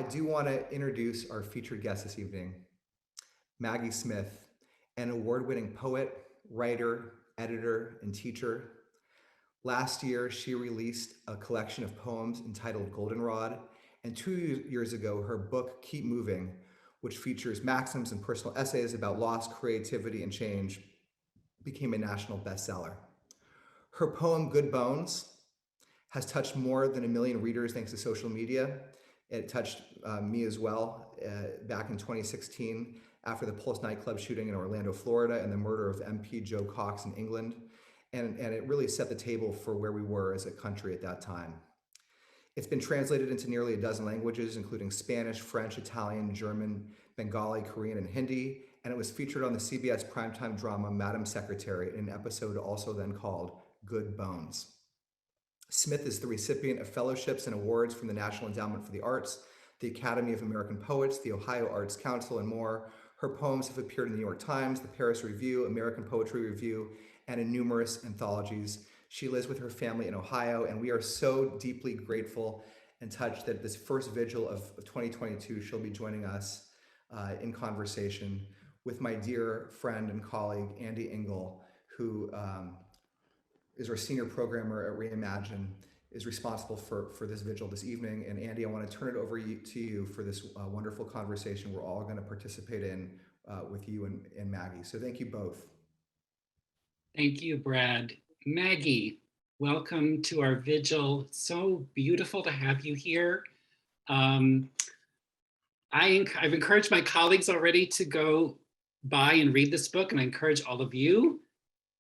do want to introduce our featured guest this evening, Maggie Smith, an award-winning poet, writer, editor, and teacher. Last year, she released a collection of poems entitled Goldenrod, and 2 years ago, her book Keep Moving, which features maxims and personal essays about loss, creativity, and change, became a national bestseller. Her poem Good Bones has touched more than 1 million readers thanks to social media. It touched me as well back in 2016 after the Pulse nightclub shooting in Orlando, Florida, and the murder of MP Joe Cox in England. And it really set the table for where we were as a country at that time. It's been translated into nearly a dozen languages, including Spanish, French, Italian, German, Bengali, Korean, and Hindi, and it was featured on the CBS primetime drama Madam Secretary in an episode also then called Good Bones. Smith is the recipient of fellowships and awards from the National Endowment for the Arts, the Academy of American Poets, the Ohio Arts Council, and more. Her poems have appeared in the New York Times, the Paris Review, American Poetry Review, and in numerous anthologies. She lives with her family in Ohio, and we are so deeply grateful and touched that this first vigil of 2022, she'll be joining us in conversation with my dear friend and colleague, Andy Engel, who is our senior programmer at Reimagine, is responsible for this vigil this evening. And Andy, I want to turn it over to you for this wonderful conversation we're all going to participate in with you and Maggie. So thank you both. Thank you, Brad. Maggie, welcome to our vigil. So beautiful to have you here. I've encouraged my colleagues already to go buy and read this book, and I encourage all of you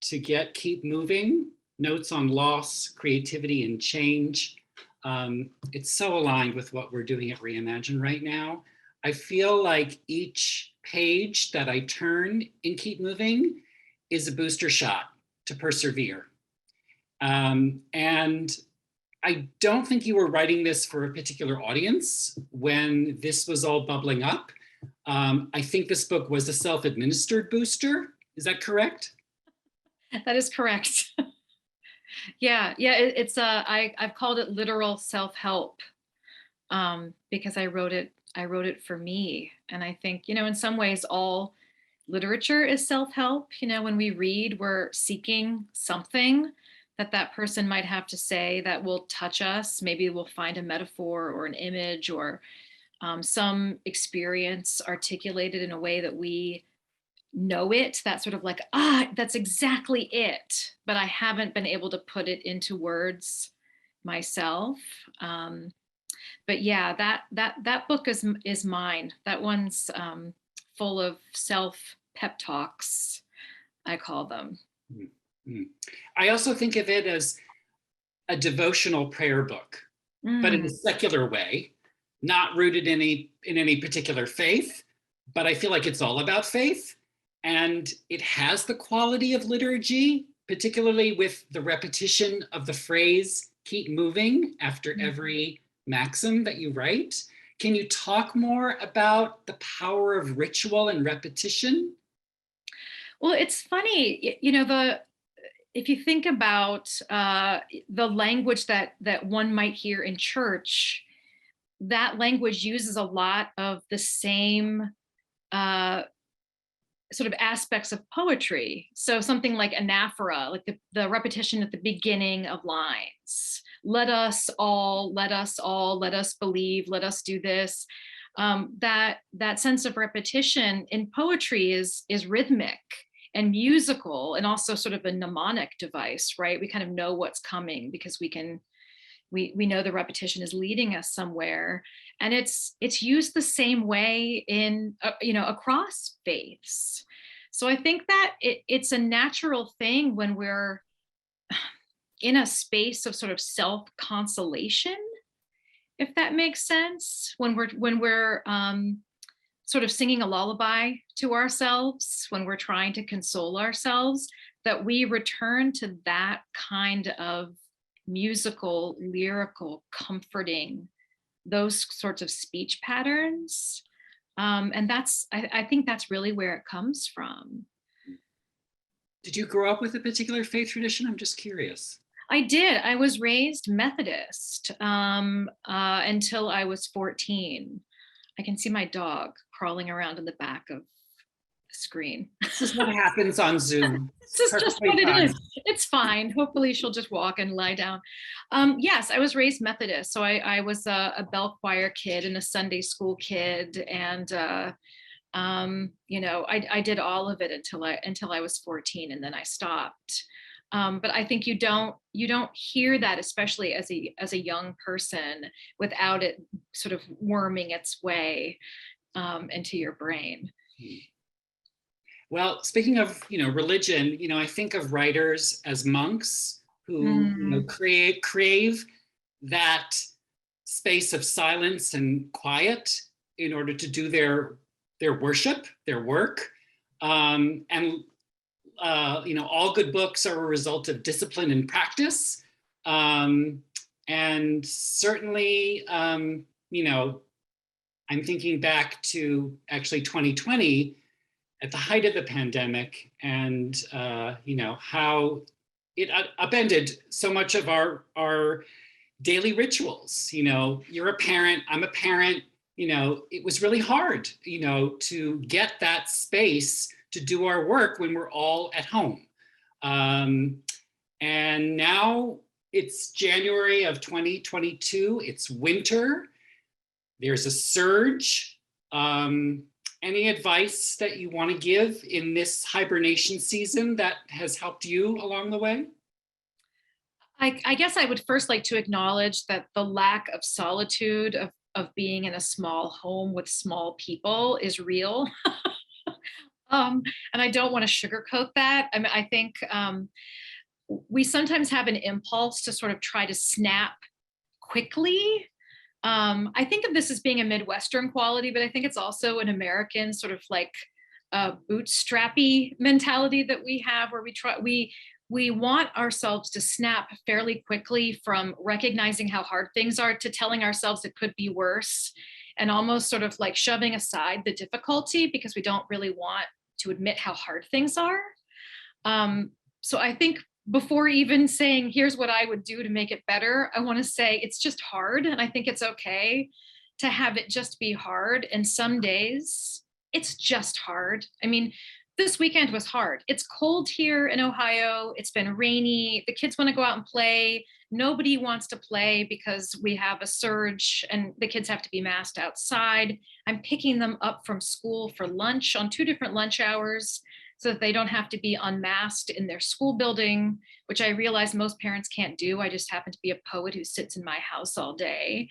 to Keep Moving, Notes on Loss, Creativity, and Change. It's so aligned with what we're doing at Reimagine right now. I feel like each page that I turn in Keep Moving is a booster shot to persevere. And I don't think you were writing this for a particular audience when this was all bubbling up. I think this book was a self-administered booster. Is that correct? That is correct. Yeah, I've called it literal self-help because I wrote it for me. And I think, in some ways, all literature is self-help. When we read, we're seeking something that person might have to say that will touch us. Maybe we'll find a metaphor or an image or some experience articulated in a way that we know it, that sort of like, that's exactly it, but I haven't been able to put it into words myself. But yeah, that book is mine. That one's full of self-pep talks, I call them. Mm-hmm. I also think of it as a devotional prayer book, but in a secular way, not rooted in any particular faith, but I feel like it's all about faith. And it has the quality of liturgy, particularly with the repetition of the phrase, keep moving, after every maxim that you write. Can you talk more about the power of ritual and repetition? Well, it's funny, if you think about the language that one might hear in church, that language uses a lot of the same sort of aspects of poetry. So something like anaphora, like the repetition at the beginning of lines. Let us all, let us believe, let us do this. That sense of repetition in poetry is rhythmic and musical, and also sort of a mnemonic device, right? We kind of know what's coming because we know the repetition is leading us somewhere, and it's used the same way in across faiths. So I think that it's a natural thing when we're in a space of sort of self-consolation, if that makes sense, when we're sort of singing a lullaby to ourselves, when we're trying to console ourselves, that we return to that kind of musical, lyrical, comforting, those sorts of speech patterns. And I think that's really where it comes from. Did you grow up with a particular faith tradition? I'm just curious. I did. I was raised Methodist until I was 14. I can see my dog crawling around in the back of the screen. This is what happens on Zoom. This is just what it Perfectly is. fine. It's fine. Hopefully she'll just walk and lie down. Yes, I was raised Methodist. So I was a bell choir kid and a Sunday school kid. And, I did all of it until I was 14, and then I stopped. But I think you don't hear that, especially as a young person, without it sort of worming its way into your brain. Well, speaking of, religion, I think of writers as monks who, crave that space of silence and quiet in order to do their worship, their work. All good books are a result of discipline and practice. And certainly, I'm thinking back to actually 2020 at the height of the pandemic, and how it upended so much of our daily rituals. You're a parent, I'm a parent. It was really hard, to get that space to do our work when we're all at home. And now it's January of 2022. It's winter. There's a surge. Any advice that you want to give in this hibernation season that has helped you along the way? I guess I would first like to acknowledge that the lack of solitude of being in a small home with small people is real. And I don't want to sugarcoat that. I mean, I think we sometimes have an impulse to sort of try to snap quickly. I think of this as being a Midwestern quality, but I think it's also an American sort of like bootstrappy mentality that we have, where we want ourselves to snap fairly quickly from recognizing how hard things are to telling ourselves it could be worse, and almost sort of like shoving aside the difficulty because we don't really want to admit how hard things are. So I think before even saying, here's what I would do to make it better, I want to say it's just hard. And I think it's okay to have it just be hard. And some days it's just hard. I mean, this weekend was hard. It's cold here in Ohio. It's been rainy. The kids want to go out and play. Nobody wants to play because we have a surge and the kids have to be masked outside. I'm picking them up from school for lunch on 2 different lunch hours so that they don't have to be unmasked in their school building, which I realize most parents can't do. I just happen to be a poet who sits in my house all day.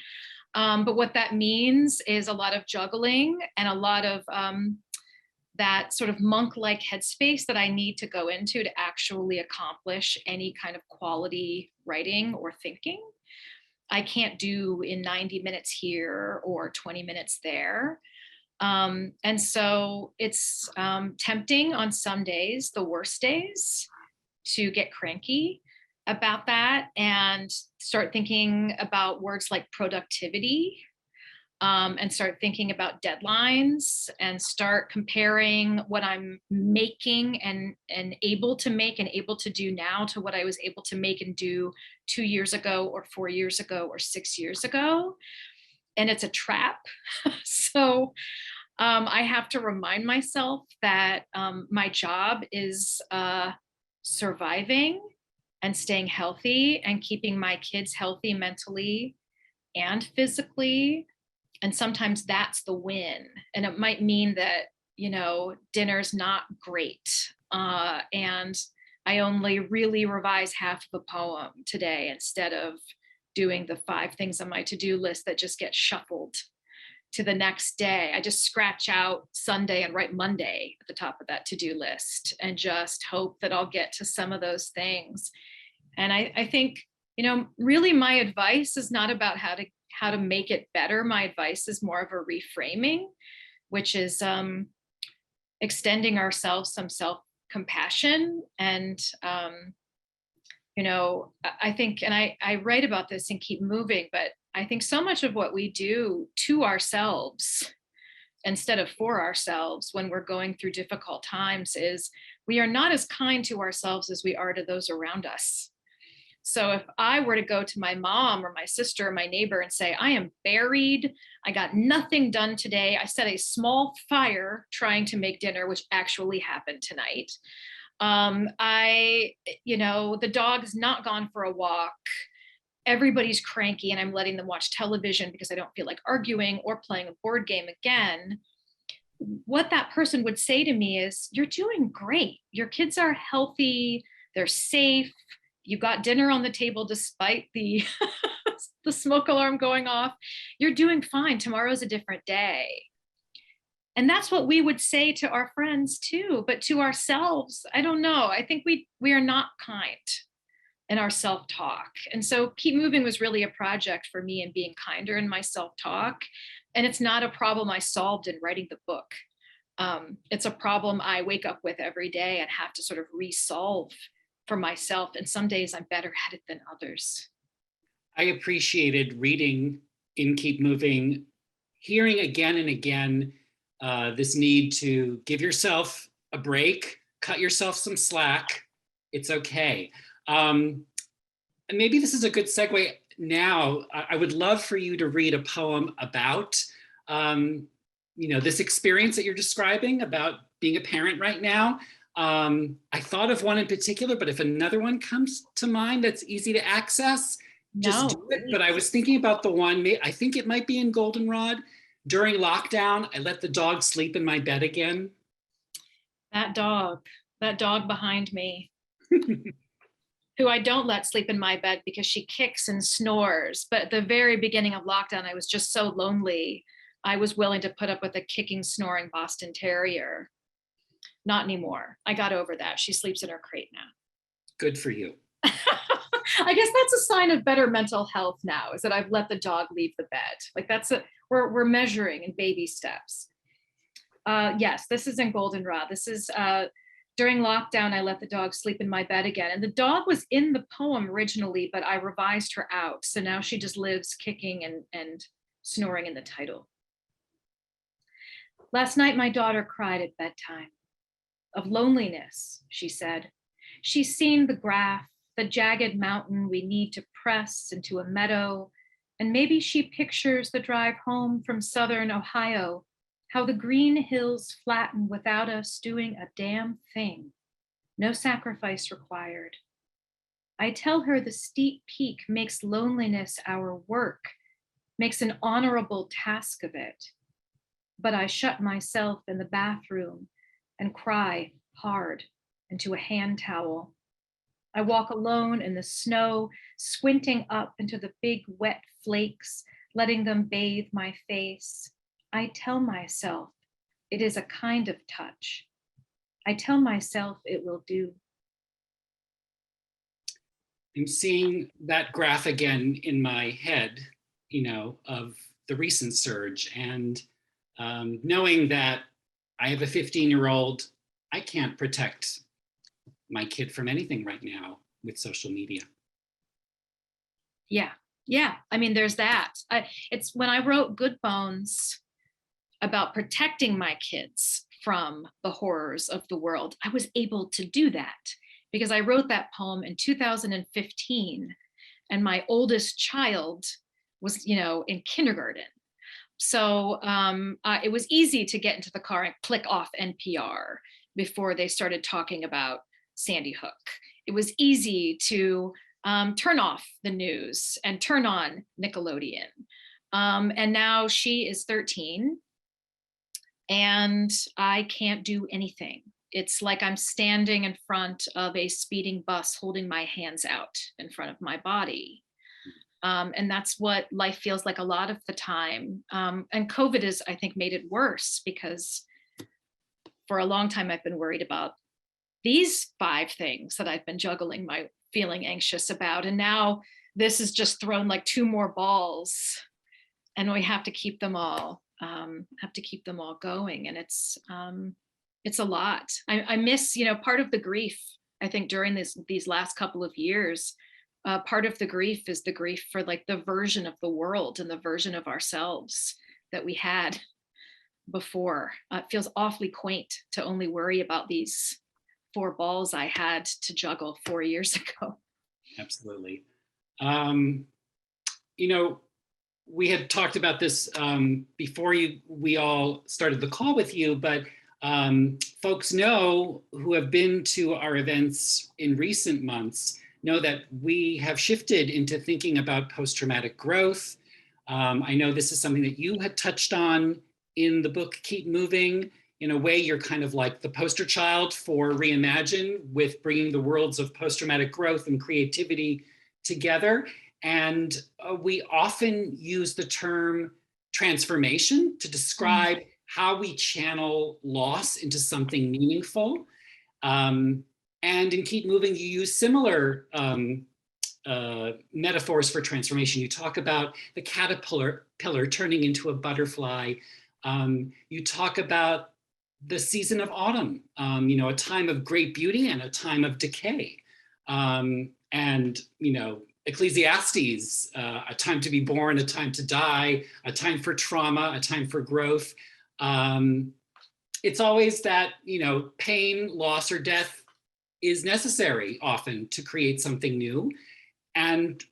But what that means is a lot of juggling and a lot of that sort of monk-like headspace that I need to go into to actually accomplish any kind of quality writing or thinking. I can't do in 90 minutes here or 20 minutes there. And so it's tempting on some days, the worst days, to get cranky about that and start thinking about words like productivity, and start thinking about deadlines and start comparing what I'm making and able to make and able to do now to what I was able to make and do 2 years ago or 4 years ago or 6 years ago. And it's a trap. So I have to remind myself that my job is surviving and staying healthy and keeping my kids healthy mentally and physically. And sometimes that's the win. And it might mean that, dinner's not great. And I only really revise half of a poem today instead of doing the 5 things on my to-do list that just get shuffled to the next day. I just scratch out Sunday and write Monday at the top of that to-do list and just hope that I'll get to some of those things. And I think, really my advice is not about how to make it better. My advice is more of a reframing, which is extending ourselves some self-compassion. And I think, and I write about this in Keep Moving, but I think so much of what we do to ourselves instead of for ourselves when we're going through difficult times is we are not as kind to ourselves as we are to those around us. So if I were to go to my mom or my sister or my neighbor and say, I am buried, I got nothing done today, I set a small fire trying to make dinner, which actually happened tonight. The dog's not gone for a walk. Everybody's cranky and I'm letting them watch television because I don't feel like arguing or playing a board game again. What that person would say to me is, you're doing great. Your kids are healthy, they're safe. You got dinner on the table despite the the smoke alarm going off. You're doing fine. Tomorrow's a different day. And that's what we would say to our friends too, but to ourselves, I don't know. I think we are not kind in our self-talk. And so Keep Moving was really a project for me in being kinder in my self-talk. And it's not a problem I solved in writing the book. It's a problem I wake up with every day and have to sort of resolve for myself. And some days I'm better at it than others. I appreciated reading in Keep Moving, hearing again and again this need to give yourself a break, cut yourself some slack. It's okay. And maybe this is a good segue now. I would love for you to read a poem about this experience that you're describing about being a parent right now. I thought of one in particular, but if another one comes to mind that's easy to access, just do it. But I was thinking about the one, I think it might be in Goldenrod. During lockdown, I let the dog sleep in my bed again. That dog behind me, who I don't let sleep in my bed because she kicks and snores. But at the very beginning of lockdown, I was just so lonely. I was willing to put up with a kicking, snoring Boston Terrier. Not anymore. I got over that. She sleeps in her crate now. Good for you. I guess that's a sign of better mental health now, is that I've let the dog leave the bed. Like we're measuring in baby steps. Yes, this is in Goldenrod. This is during lockdown, I let the dog sleep in my bed again. And the dog was in the poem originally, but I revised her out. So now she just lives kicking and snoring in the title. Last night, my daughter cried at bedtime. Of loneliness, she said. She's seen the graph, the jagged mountain we need to press into a meadow, and maybe she pictures the drive home from southern Ohio, how the green hills flatten without us doing a damn thing. No sacrifice required. I tell her the steep peak makes loneliness our work, makes an honorable task of it. But I shut myself in the bathroom and cry hard into a hand towel. I walk alone in the snow, squinting up into the big wet flakes, letting them bathe my face. I tell myself it is a kind of touch. I tell myself it will do. I'm seeing that graph again in my head, of the recent surge, and knowing that I have a 15-year-old, I can't protect my kid from anything right now with social media. Yeah. I mean, there's that. It's when I wrote Good Bones about protecting my kids from the horrors of the world, I was able to do that because I wrote that poem in 2015, and my oldest child was, in kindergarten. So it was easy to get into the car and click off NPR before they started talking about Sandy Hook. It was easy to turn off the news and turn on Nickelodeon. And now she is 13 and I can't do anything. It's like I'm standing in front of a speeding bus holding my hands out in front of my body. And that's what life feels like a lot of the time. And COVID has, I think, made it worse because for a long time, I've been worried about these 5 things that I've been juggling my feeling anxious about. And now this has just thrown like 2 more balls and we have to keep them all, going. And it's a lot. I miss, part of the grief, I think during these last couple of years, part of the grief is the grief for like the version of the world and the version of ourselves that we had before. It feels awfully quaint to only worry about these 4 balls I had to juggle 4 years ago. Absolutely. You know, we had talked about this before we all started the call with you, but folks know who have been to our events in recent months know that we have shifted into thinking about post-traumatic growth. I know this is something that you had touched on in the book, Keep Moving. In a way, you're kind of like the poster child for Reimagine, with bringing the worlds of post-traumatic growth and creativity together. And we often use the term transformation to describe how we channel loss into something meaningful. And in Keep Moving, you use similar metaphors for transformation. You talk about the caterpillar turning into a butterfly. You talk about the season of autumn, you know, a time of great beauty and a time of decay. And, you know, Ecclesiastes, a time to be born, a time to die, a time for trauma, a time for growth. It's always that, you know, pain, loss, or death is necessary often to create something new. And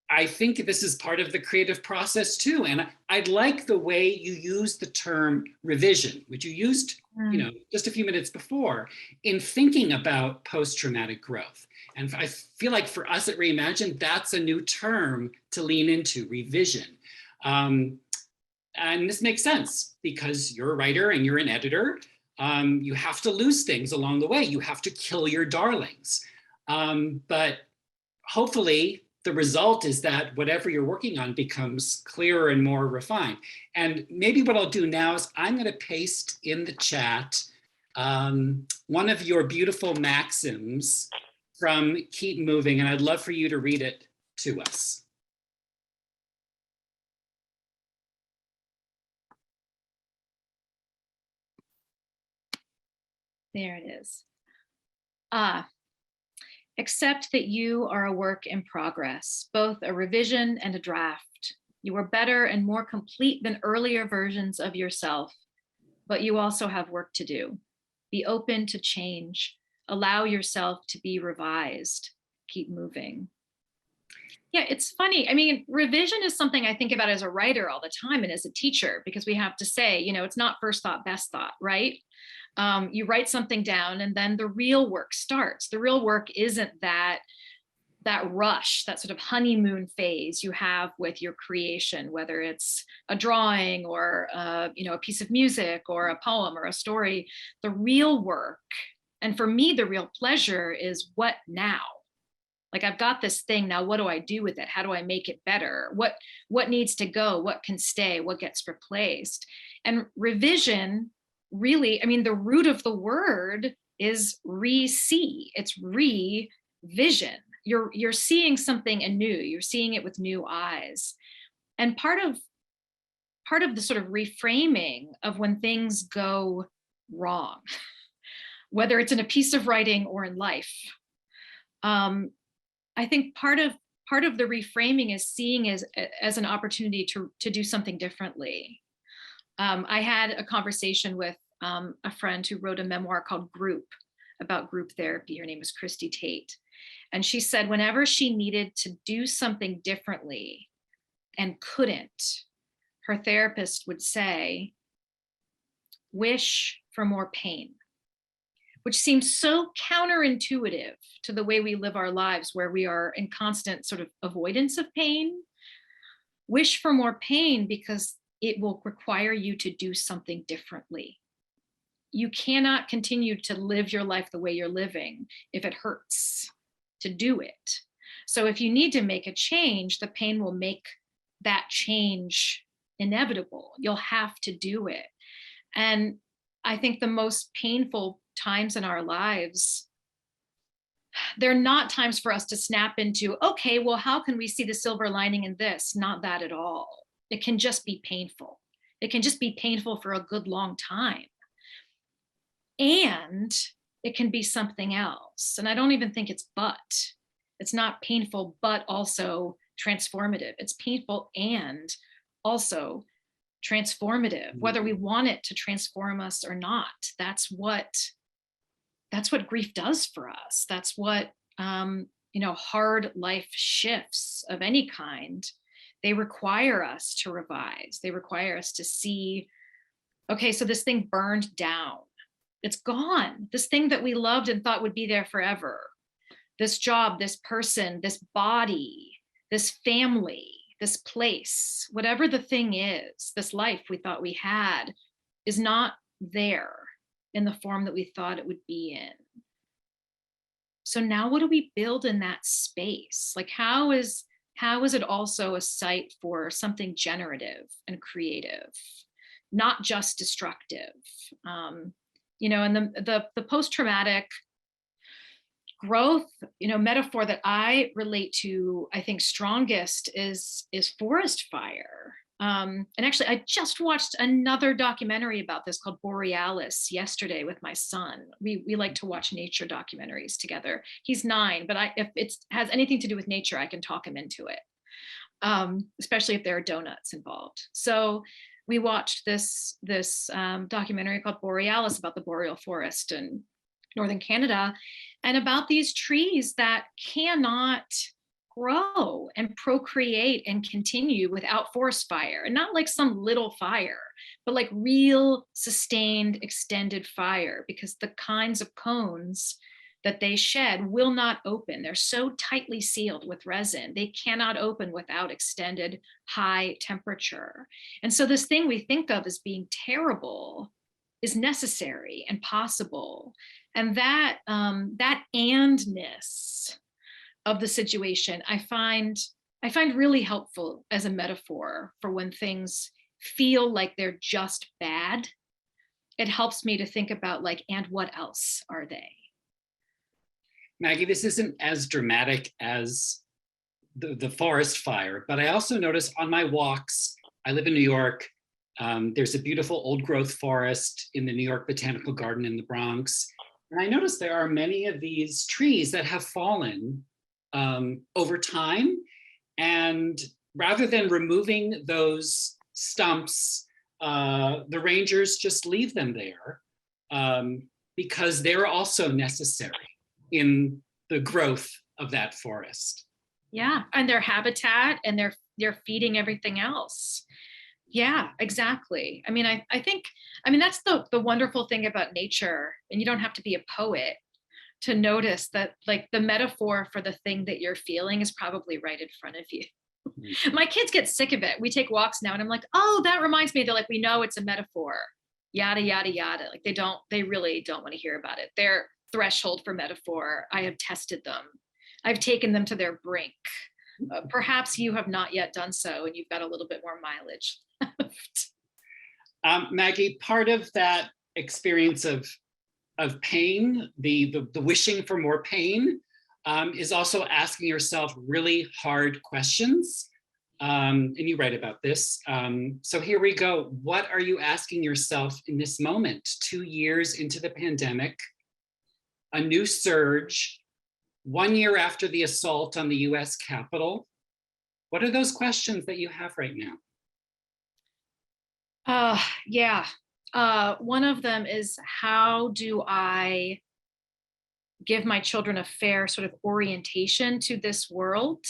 I think this is part of the creative process too. And I'd like the way you use the term revision, which you used, you know, just a few minutes before, in thinking about post-traumatic growth. And I feel like for us at Reimagine, that's a new term to lean into, revision. And this makes sense because you're a writer and you're an editor. You have to lose things along the way. You have to kill your darlings. But hopefully the result is that whatever you're working on becomes clearer and more refined. And maybe what I'll do now is I'm going to paste in the chat one of your beautiful maxims from Keep Moving, and I'd love for you to read it to us. There it is. Accept that you are a work in progress, both a revision and a draft. You are better and more complete than earlier versions of yourself, but you also have work to do. Be open to change. Allow yourself to be revised. Keep moving. Yeah, it's funny. I mean, revision is something I think about as a writer all the time and as a teacher, because we have to say, you know, it's not first thought, best thought, right? You write something down and then the real work starts. The real work isn't that rush, that sort of honeymoon phase you have with your creation, whether it's a drawing or you know, a piece of music or a poem or a story. The real work, and for me, the real pleasure is what now? Like, I've got this thing now, what do I do with it? How do I make it better? What needs to go? What can stay? What gets replaced? And revision, really, I mean, the root of the word is re-see. It's re-vision. You're seeing something anew. You're seeing it with new eyes. And part of the sort of reframing of when things go wrong, whether it's in a piece of writing or in life, I think part of the reframing is seeing as an opportunity to do something differently. I had a conversation with a friend who wrote a memoir called Group, about group therapy. Her name is Christy Tate. And she said whenever she needed to do something differently and couldn't, her therapist would say, wish for more pain, which seems so counterintuitive to the way we live our lives, where we are in constant sort of avoidance of pain. Wish for more pain because it will require you to do something differently. You cannot continue to live your life the way you're living if it hurts to do it. So if you need to make a change, the pain will make that change inevitable. You'll have to do it. And I think the most painful times in our lives, they're not times for us to snap into, okay, well, how can we see the silver lining in this? Not that at all. It can just be painful. It can just be painful for a good long time. And it can be something else. And I don't even think it's but. It's not painful, but also transformative. It's painful and also transformative, whether we want it to transform us or not. That's what grief does for us. That's what hard life shifts of any kind, they require us to revise. They require us to see, okay, so this thing burned down. It's gone. This thing that we loved and thought would be there forever. This job, this person, this body, this family, this place, whatever the thing is, this life we thought we had is not there in the form that we thought it would be in. So now what do we build in that space? Like how is it also a site for something generative and creative, not just destructive? And the post-traumatic growth, metaphor that I relate to, I think strongest is forest fire. And actually, I just watched another documentary about this called Borealis yesterday with my son. We like to watch nature documentaries together. He's 9, but if it has anything to do with nature, I can talk him into it, especially if there are donuts involved. So we watched this documentary called Borealis about the boreal forest in northern Canada, and about these trees that cannot grow and procreate and continue without forest fire, and not like some little fire, but like real sustained extended fire, because the kinds of cones that they shed will not open. They're so tightly sealed with resin, they cannot open without extended high temperature. And so this thing we think of as being terrible is necessary and possible. And that andness of the situation, I find really helpful as a metaphor for when things feel like they're just bad. It helps me to think about like, and what else are they? Maggie, this isn't as dramatic as the forest fire, but I also notice on my walks, I live in New York, there's a beautiful old growth forest in the New York Botanical Garden in the Bronx. And I notice there are many of these trees that have fallen over time. And rather than removing those stumps, the rangers just leave them there because they're also necessary in the growth of that forest. Yeah, and their habitat, and they're feeding everything else. Yeah, exactly. I mean, I think that's the wonderful thing about nature, and you don't have to be a poet to notice that like the metaphor for the thing that you're feeling is probably right in front of you. Mm-hmm. My kids get sick of it. We take walks now and I'm like, oh, that reminds me. They're like, we know it's a metaphor, yada, yada, yada. Like they really don't want to hear about it. Their threshold for metaphor, I have tested them. I've taken them to their brink. Perhaps you have not yet done so, and you've got a little bit more mileage left. Maggie, part of that experience of pain, the wishing for more pain, is also asking yourself really hard questions. And you write about this. So here we go. What are you asking yourself in this moment? 2 years into the pandemic, a new surge, 1 year after the assault on the US Capitol. What are those questions that you have right now? One of them is, how do I give my children a fair sort of orientation to this world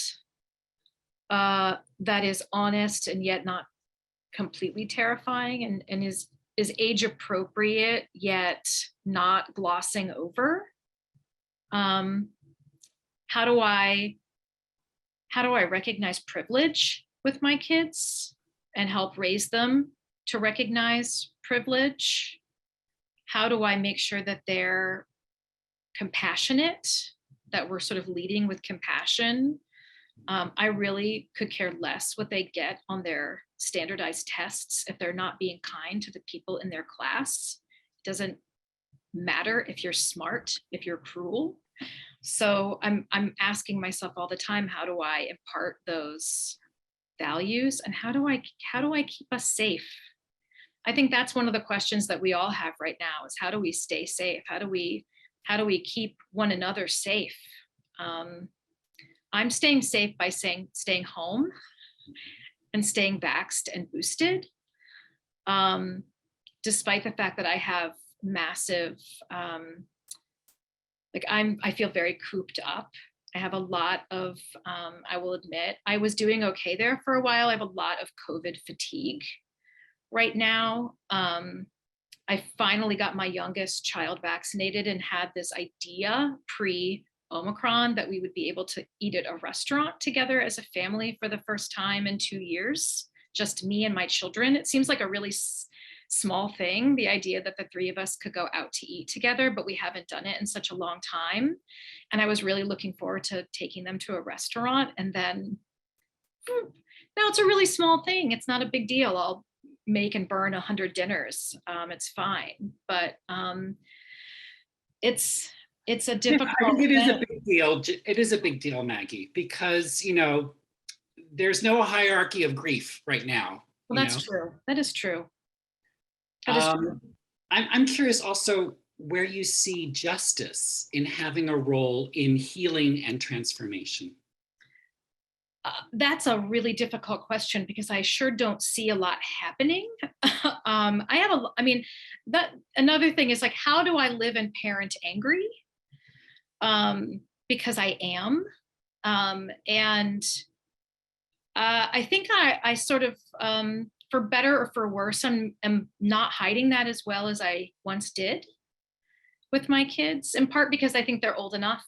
that is honest and yet not completely terrifying, and is age appropriate yet not glossing over? How do I recognize privilege with my kids and help raise them to recognize privilege? How do I make sure that they're compassionate, that we're sort of leading with compassion? I really could care less what they get on their standardized tests if they're not being kind to the people in their class. It doesn't matter if you're smart, if you're cruel. So I'm asking myself all the time, how do I impart those values, and how do I keep us safe? I think that's one of the questions that we all have right now, is how do we stay safe? How do we keep one another safe? I'm staying safe by staying home and staying vaxxed and boosted, despite the fact that I have massive, I feel very cooped up I have a lot of, I will admit, I was doing okay there for a while. I have a lot of COVID fatigue right now. I finally got my youngest child vaccinated and had this idea pre-Omicron that we would be able to eat at a restaurant together as a family for the first time in 2 years, just me and my children. It seems like a really small thing, the idea that the three of us could go out to eat together, but we haven't done it in such a long time. And I was really looking forward to taking them to a restaurant. And then now it's a really small thing. It's not a big deal. I'll make and burn 100 dinners. It's fine, but it's a difficult. I think it is a big deal. It is a big deal, Maggie, because there's no hierarchy of grief right now. Well, that's true. That is true. That is true. I'm curious also where you see justice in having a role in healing and transformation. That's a really difficult question because I sure don't see a lot happening. Another thing is like, how do I live and parent angry? Because I am. I think I sort of, for better or for worse, am not hiding that as well as I once did with my kids, in part because I think they're old enough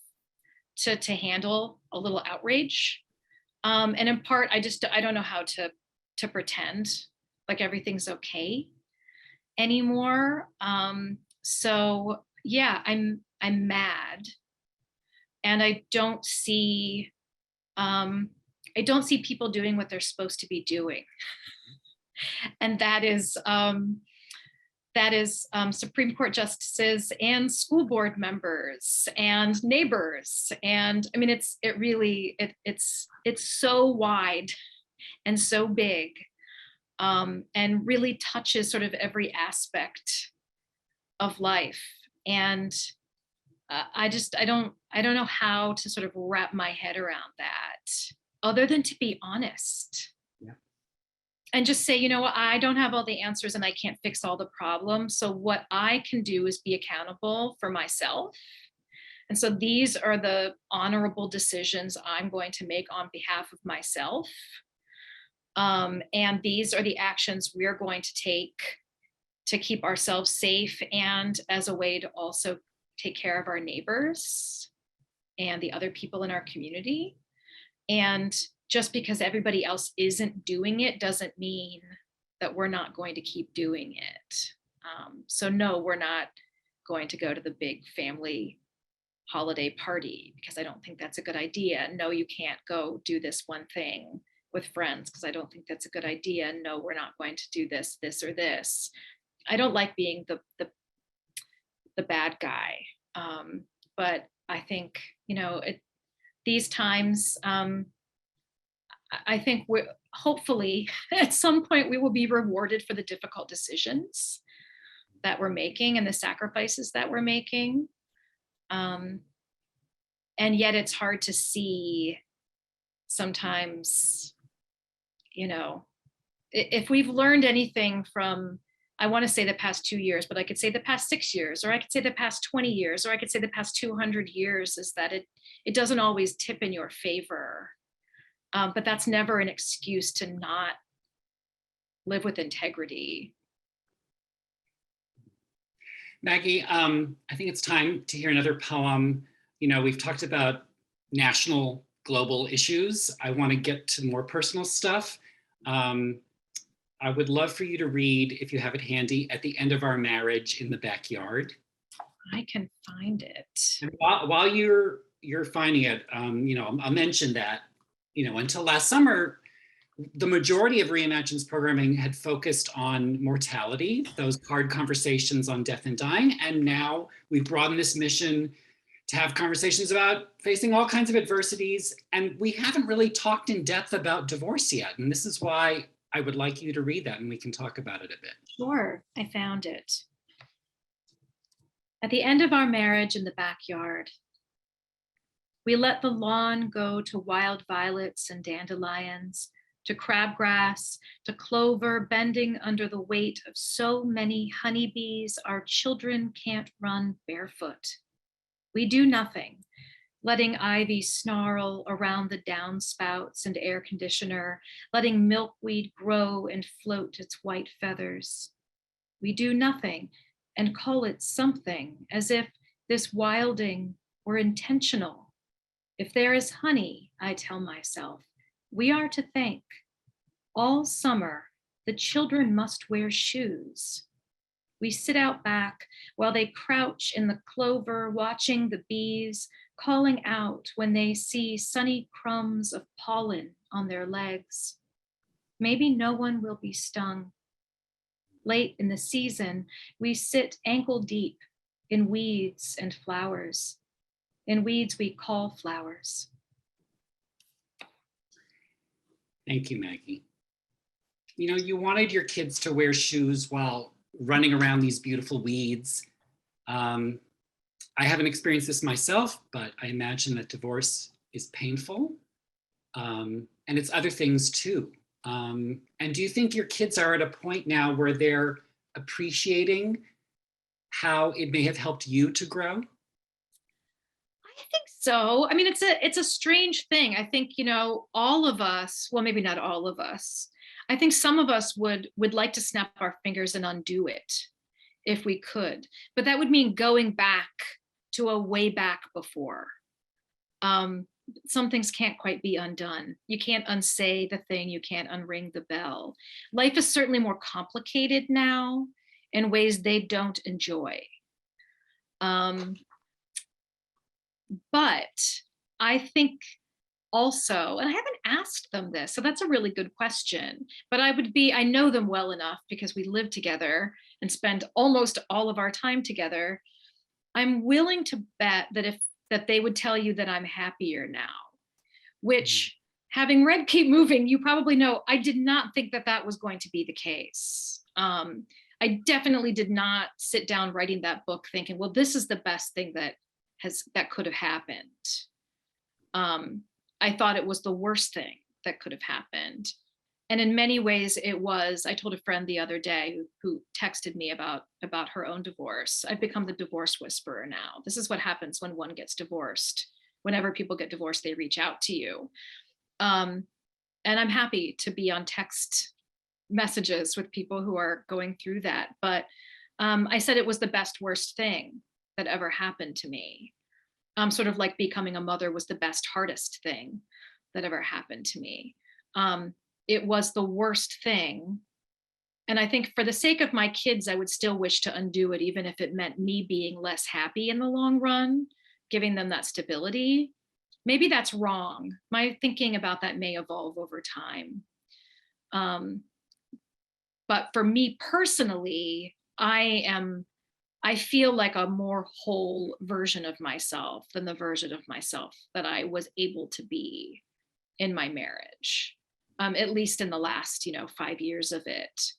to handle a little outrage. And in part, I don't know how to pretend like everything's okay anymore. So yeah, I'm mad, and I don't see people doing what they're supposed to be doing, and that is Supreme Court justices and school board members and neighbors. And I mean, it's so wide and so big, and really touches sort of every aspect of life. And I don't know how to sort of wrap my head around that, other than to be honest. And just say, I don't have all the answers and I can't fix all the problems. So what I can do is be accountable for myself. And so these are the honorable decisions I'm going to make on behalf of myself. And these are the actions we're going to take to keep ourselves safe, and as a way to also take care of our neighbors and the other people in our community. And just because everybody else isn't doing it doesn't mean that we're not going to keep doing it. So no, we're not going to go to the big family holiday party because I don't think that's a good idea. No, you can't go do this one thing with friends because I don't think that's a good idea. No, we're not going to do this, or this. I don't like being the bad guy. But I think, these times, I think we're hopefully at some point we will be rewarded for the difficult decisions that we're making and the sacrifices that we're making. And yet it's hard to see sometimes, if we've learned anything from, I want to say the past 2 years, but I could say the past 6 years, or I could say the past 20 years, or I could say the past 200 years, is that it doesn't always tip in your favor. But that's never an excuse to not live with integrity. Maggie, I think it's time to hear another poem. We've talked about national, global issues. I want to get to more personal stuff. I would love for you to read, if you have it handy, At the End of Our Marriage in the Backyard. I can find it. And while you're finding it, I'll mention that, until last summer, the majority of Reimagine's programming had focused on mortality, those hard conversations on death and dying. And now we've broadened this mission to have conversations about facing all kinds of adversities. And we haven't really talked in depth about divorce yet. And this is why I would like you to read that and we can talk about it a bit. Sure, I found it. At the end of our marriage in the backyard, we let the lawn go to wild violets and dandelions, to crabgrass, to clover bending under the weight of so many honeybees our children can't run barefoot. We do nothing. letting ivy snarl around the downspouts and air conditioner, letting milkweed grow and float its white feathers. We do nothing and call it something, as if this wilding were intentional. If there is honey, I tell myself, we are to thank. All summer, the children must wear shoes. We sit out back while they crouch in the clover, watching the bees, calling out when they see sunny crumbs of pollen on their legs. Maybe no one will be stung. Late in the season, we sit ankle deep in weeds and flowers, in weeds we call flowers. Thank you, Maggie. You know, you wanted your kids to wear shoes while running around these beautiful weeds. I haven't experienced this myself, but I imagine that divorce is painful. And it's other things too. And do you think your kids are at a point now where they're appreciating how it may have helped you to grow? I think so. I mean, it's a strange thing. I think, you know, all of us, well, maybe not all of us. I think some of us would like to snap our fingers and undo it if we could, but that would mean going back to a way back before. Some things can't quite be undone. You can't unsay the thing, you can't unring the bell. Life is certainly more complicated now in ways they don't enjoy. But I think also, and I haven't asked them this, so that's a really good question, but I know them well enough because we live together and spend almost all of our time together. I'm willing to bet that they would tell you that I'm happier now, which, having read Keep Moving, you probably know I did not think that was going to be the case. I definitely did not sit down writing that book thinking, well, this is the best thing that could have happened. I thought it was the worst thing that could have happened. And in many ways it was. I told a friend the other day who texted me about her own divorce. I've become the divorce whisperer now. This is what happens when one gets divorced. Whenever people get divorced, they reach out to you. And I'm happy to be on text messages with people who are going through that. But I said it was the best, worst thing that ever happened to me. Sort of like becoming a mother was the best, hardest thing that ever happened to me. It was the worst thing. And I think for the sake of my kids, I would still wish to undo it, even if it meant me being less happy in the long run, giving them that stability. Maybe that's wrong. My thinking about that may evolve over time. But for me personally, I feel like a more whole version of myself than the version of myself that I was able to be in my marriage, at least in the last, 5 years of it.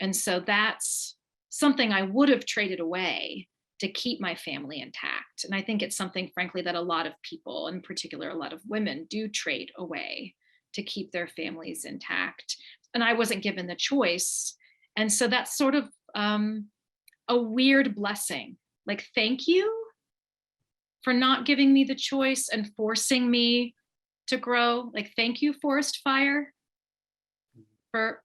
And so that's something I would have traded away to keep my family intact. And I think it's something, frankly, that a lot of people, in particular, a lot of women do trade away to keep their families intact. And I wasn't given the choice. And so that's sort of, a weird blessing. Like, thank you for not giving me the choice and forcing me to grow. Like, thank you, forest fire, for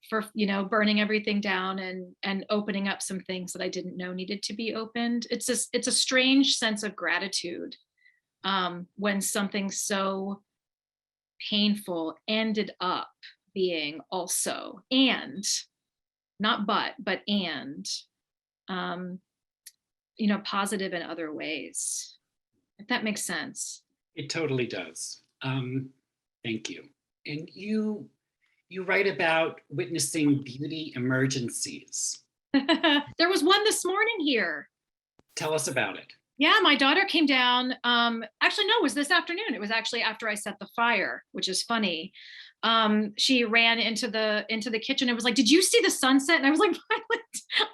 burning everything down and opening up some things that I didn't know needed to be opened. It's a strange sense of gratitude when something so painful ended up being also, and not but and positive in other ways, if that makes sense. It totally does. Thank you. And you write about witnessing beauty emergencies. There was one this morning here. Tell us about it. Yeah, my daughter came down. Actually, no, it was this afternoon. It was actually after I set the fire, which is funny. She ran into the kitchen and was like, "Did you see the sunset?" And I was like, "Violet,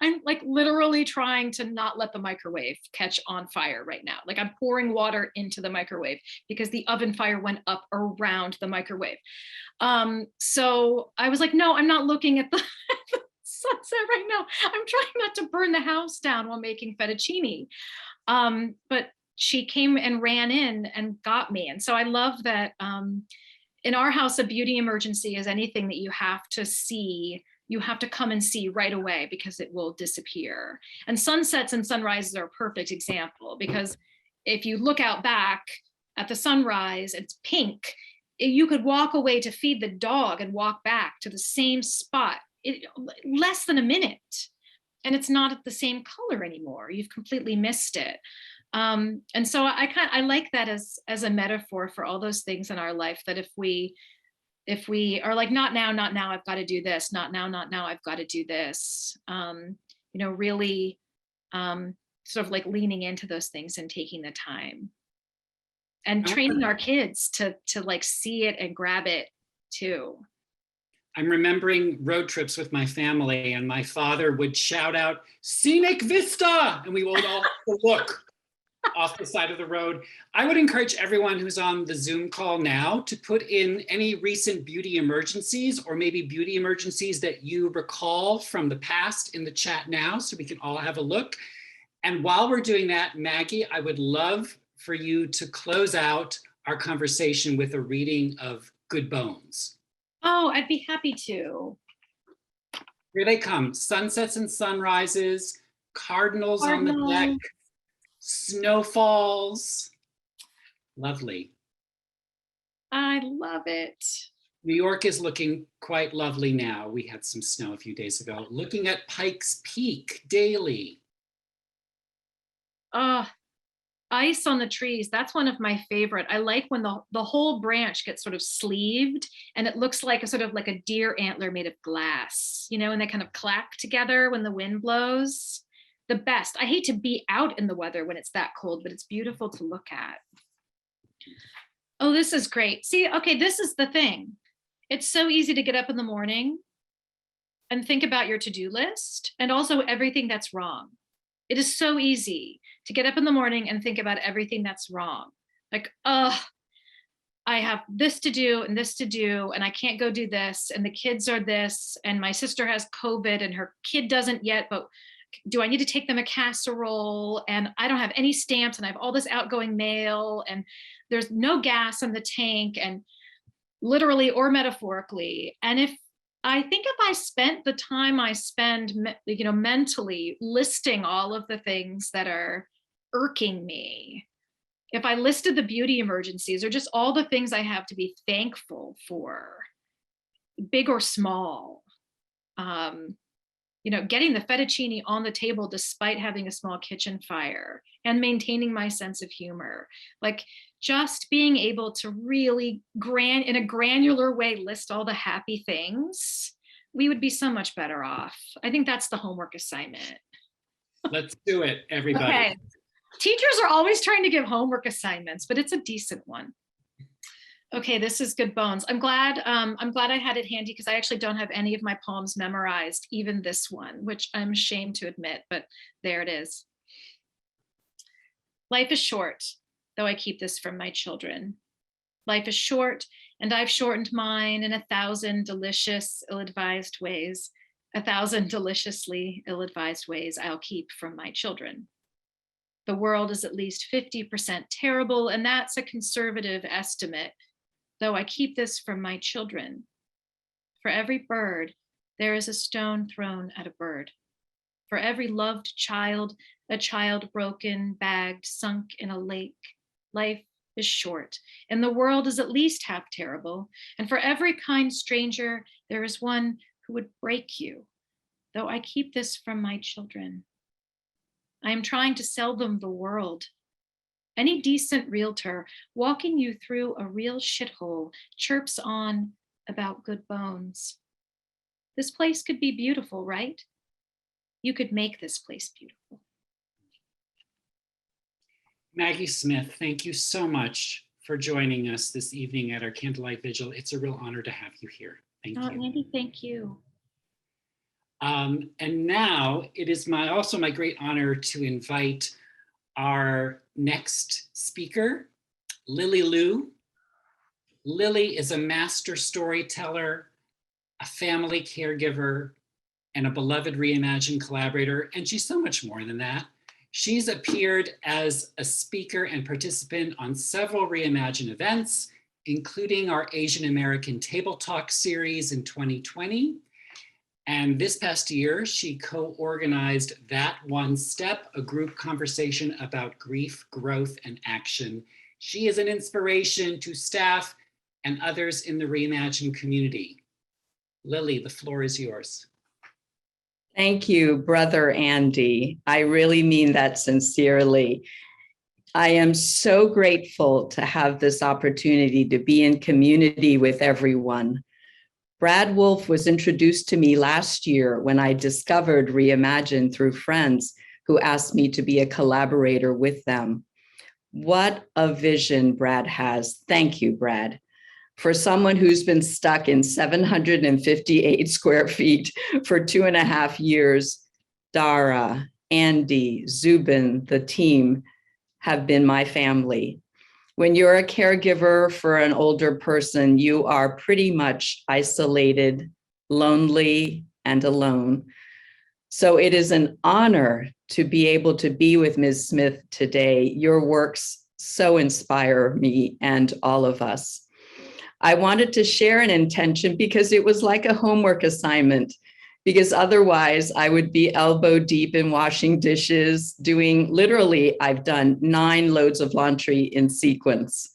I'm like literally trying to not let the microwave catch on fire right now. Like, I'm pouring water into the microwave because the oven fire went up around the microwave." So I was like, "No, I'm not looking at the sunset right now. I'm trying not to burn the house down while making fettuccine." But she came and ran in and got me. And so I love that in our house, a beauty emergency is anything that you have to see, you have to come and see right away because it will disappear. And sunsets and sunrises are a perfect example, because if you look out back at the sunrise, it's pink. You could walk away to feed the dog and walk back to the same spot, less than a minute. And it's not at the same color anymore. You've completely missed it. And so I like that as a metaphor for all those things in our life, that if we are like, not now, I've got to do this, not now, I've got to do this, really sort of like leaning into those things and taking the time and training our kids to like see it and grab it too. I'm remembering road trips with my family, and my father would shout out, "Scenic Vista!" And we would all look off the side of the road. I would encourage everyone who's on the Zoom call now to put in any recent beauty emergencies, or maybe beauty emergencies that you recall from the past, in the chat now, so we can all have a look. And while we're doing that, Maggie, I would love for you to close out our conversation with a reading of Good Bones. Oh, I'd be happy to. Here they come. Sunsets and sunrises, cardinals on the deck, snowfalls. Lovely. I love it. New York is looking quite lovely now. We had some snow a few days ago. Looking at Pikes Peak daily. Ice on the trees. That's one of my favorite. I like when the whole branch gets sort of sleeved and it looks like a sort of like a deer antler made of glass, and they kind of clack together when the wind blows. The best. I hate to be out in the weather when it's that cold, but it's beautiful to look at. Oh, this is great. See, okay, this is the thing. It's so easy to get up in the morning and think about your to-do list and also everything that's wrong. It is so easy to get up in the morning and think about everything that's wrong. Like, I have this to do and this to do, and I can't go do this, and the kids are this, and my sister has COVID and her kid doesn't yet, but do I need to take them a casserole? And I don't have any stamps, and I have all this outgoing mail, and there's no gas in the tank, and literally or metaphorically. And if I spent the time I spend, mentally listing all of the things that are irking me, if I listed the beauty emergencies or just all the things I have to be thankful for, big or small, getting the fettuccine on the table despite having a small kitchen fire and maintaining my sense of humor, like just being able to really in a granular way list all the happy things, we would be so much better off. I think that's the homework assignment. Let's do it, everybody. Okay. Teachers are always trying to give homework assignments, but it's a decent one. Okay, this is Good Bones. I'm glad I had it handy because I actually don't have any of my poems memorized, even this one, which I'm ashamed to admit, but there it is. Life is short, though I keep this from my children. Life is short, and I've shortened mine in 1,000 delicious, ill-advised ways. 1,000 deliciously ill-advised ways I'll keep from my children. The world is at least 50% terrible, and that's a conservative estimate, though I keep this from my children. For every bird, there is a stone thrown at a bird. For every loved child, a child broken, bagged, sunk in a lake. Life is short, and the world is at least half terrible. And for every kind stranger, there is one who would break you, though I keep this from my children. I am trying to sell them the world. Any decent realtor walking you through a real shithole chirps on about good bones. This place could be beautiful, right? You could make this place beautiful. Maggie Smith, thank you so much for joining us this evening at our Candlelight Vigil. It's a real honor to have you here. Thank you. Andy, thank you. And now it is also my great honor to invite our next speaker, Lily Liu. Lily is a master storyteller, a family caregiver, and a beloved Reimagine collaborator, and she's so much more than that. She's appeared as a speaker and participant on several Reimagine events, including our Asian American Table Talk series in 2020. And this past year, she co-organized That One Step, a group conversation about grief, growth, and action. She is an inspiration to staff and others in the Reimagine community. Lily, the floor is yours. Thank you, Brother Andy. I really mean that sincerely. I am so grateful to have this opportunity to be in community with everyone. Brad Wolf was introduced to me last year when I discovered Reimagine through friends who asked me to be a collaborator with them. What a vision Brad has. Thank you, Brad. For someone who's been stuck in 758 square feet for 2.5 years, Dara, Andy, Zubin, the team have been my family. When you're a caregiver for an older person, you are pretty much isolated, lonely, and alone. So it is an honor to be able to be with Ms. Smith today. Your works so inspire me and all of us. I wanted to share an intention because it was like a homework assignment, because otherwise I would be elbow deep in washing dishes, doing literally, I've done 9 loads of laundry in sequence.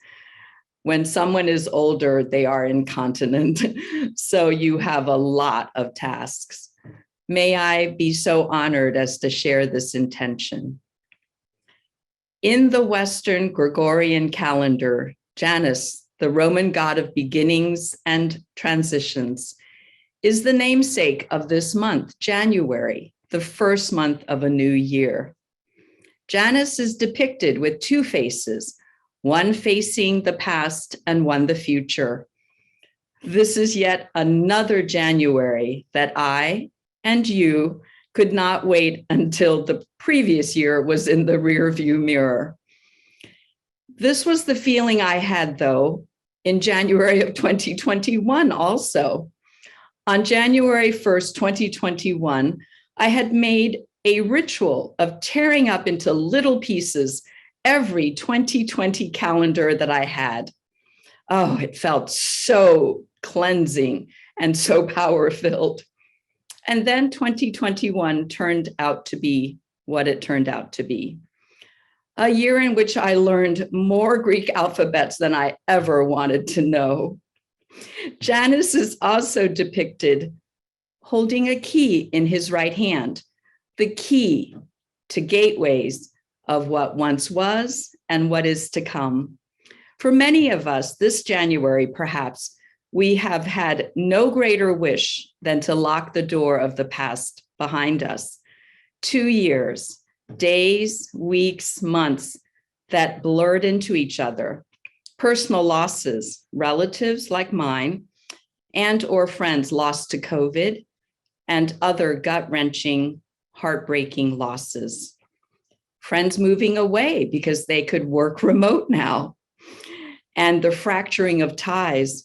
When someone is older, they are incontinent. So you have a lot of tasks. May I be so honored as to share this intention. In the Western Gregorian calendar, Janus, the Roman god of beginnings and transitions, is the namesake of this month, January, the first month of a new year. Janus is depicted with 2 faces, one facing the past and one the future. This is yet another January that I and you could not wait until the previous year was in the rearview mirror. This was the feeling I had, though, in January of 2021 also. On January 1st, 2021, I had made a ritual of tearing up into little pieces every 2020 calendar that I had. Oh, it felt so cleansing and so power-filled. And then 2021 turned out to be what it turned out to be. A year in which I learned more Greek alphabets than I ever wanted to know. Janus is also depicted holding a key in his right hand, the key to gateways of what once was and what is to come. For many of us, this January, perhaps, we have had no greater wish than to lock the door of the past behind us. 2 years, days, weeks, months that blurred into each other. Personal losses, relatives like mine, and or friends lost to COVID, and other gut-wrenching, heartbreaking losses. Friends moving away because they could work remote now, and the fracturing of ties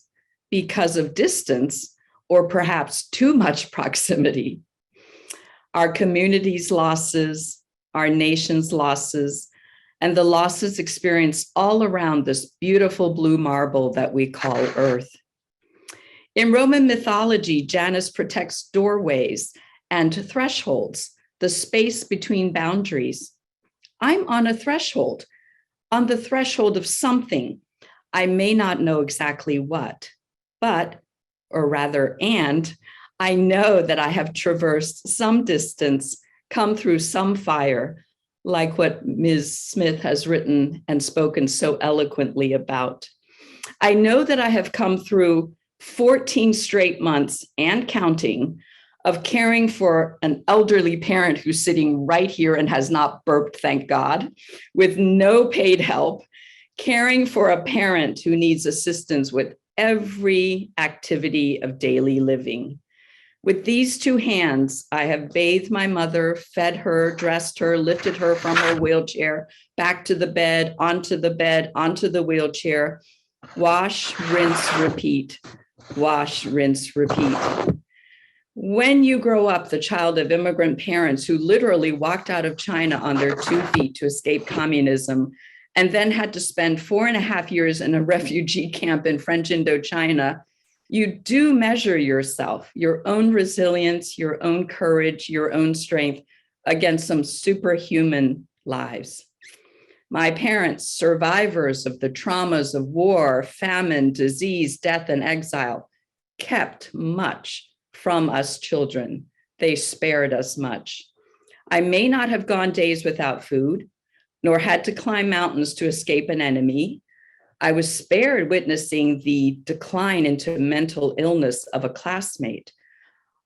because of distance or perhaps too much proximity. Our community's losses, our nation's losses, and the losses experienced all around this beautiful blue marble that we call Earth. In Roman mythology, Janus protects doorways and thresholds, the space between boundaries. I'm on a threshold, on the threshold of something. I may not know exactly what, but, or rather, and I know that I have traversed some distance, come through some fire, like what Ms. Smith has written and spoken so eloquently about. I know that I have come through 14 straight months and counting of caring for an elderly parent who's sitting right here and has not burped, thank God, with no paid help, caring for a parent who needs assistance with every activity of daily living. With these 2 hands, I have bathed my mother, fed her, dressed her, lifted her from her wheelchair, back to the bed, onto the wheelchair. Wash, rinse, repeat. Wash, rinse, repeat. When you grow up the child of immigrant parents who literally walked out of China on their 2 feet to escape communism, and then had to spend 4.5 years in a refugee camp in French Indochina, you do measure yourself, your own resilience, your own courage, your own strength against some superhuman lives. My parents, survivors of the traumas of war, famine, disease, death, and exile, kept much from us children. They spared us much. I may not have gone days without food, nor had to climb mountains to escape an enemy. I was spared witnessing the decline into mental illness of a classmate.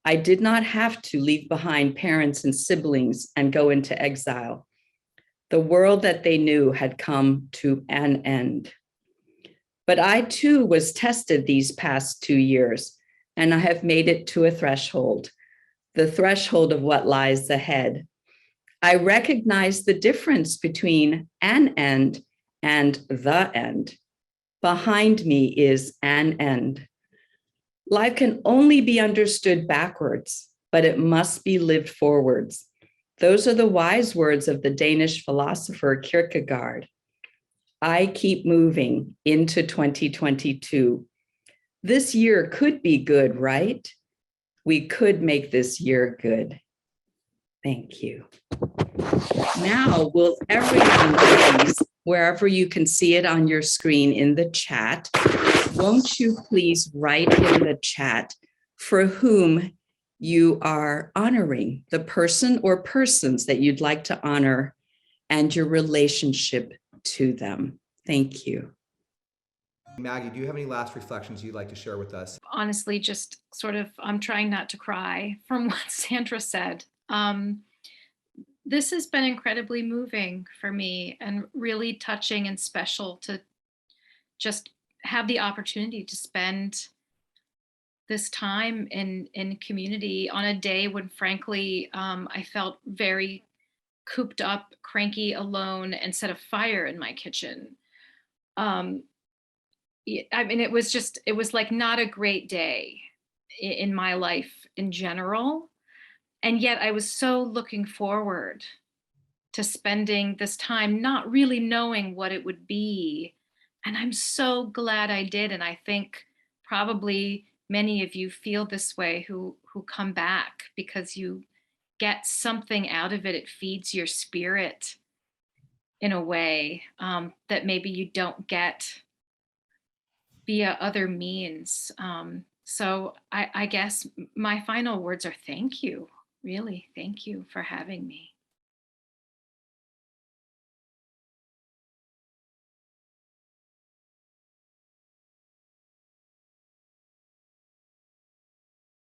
I did not have to leave behind parents and siblings and go into exile. The world that they knew had come to an end. But I too was tested these past 2 years, and I have made it to a threshold, the threshold of what lies ahead. I recognize the difference between an end and the end. Behind me is an end. Life can only be understood backwards, but it must be lived forwards. Those are the wise words of the Danish philosopher Kierkegaard. I keep moving into 2022. This year could be good, right? We could make this year good. Thank you. Now, will everyone please, wherever you can see it on your screen in the chat, won't you please write in the chat for whom you are honoring, the person or persons that you'd like to honor and your relationship to them. Thank you. Maggie, do you have any last reflections you'd like to share with us? Honestly, just sort of, I'm trying not to cry from what Sandra said. This has been incredibly moving for me and really touching and special to just have the opportunity to spend this time in community on a day when, frankly, I felt very cooped up, cranky, alone, and set a fire in my kitchen. I mean, it was like not a great day in my life in general. And yet I was so looking forward to spending this time not really knowing what it would be. And I'm so glad I did. And I think probably many of you feel this way who come back because you get something out of it. It feeds your spirit in a way that maybe you don't get via other means. So I guess my final words are thank you. Really, thank you for having me.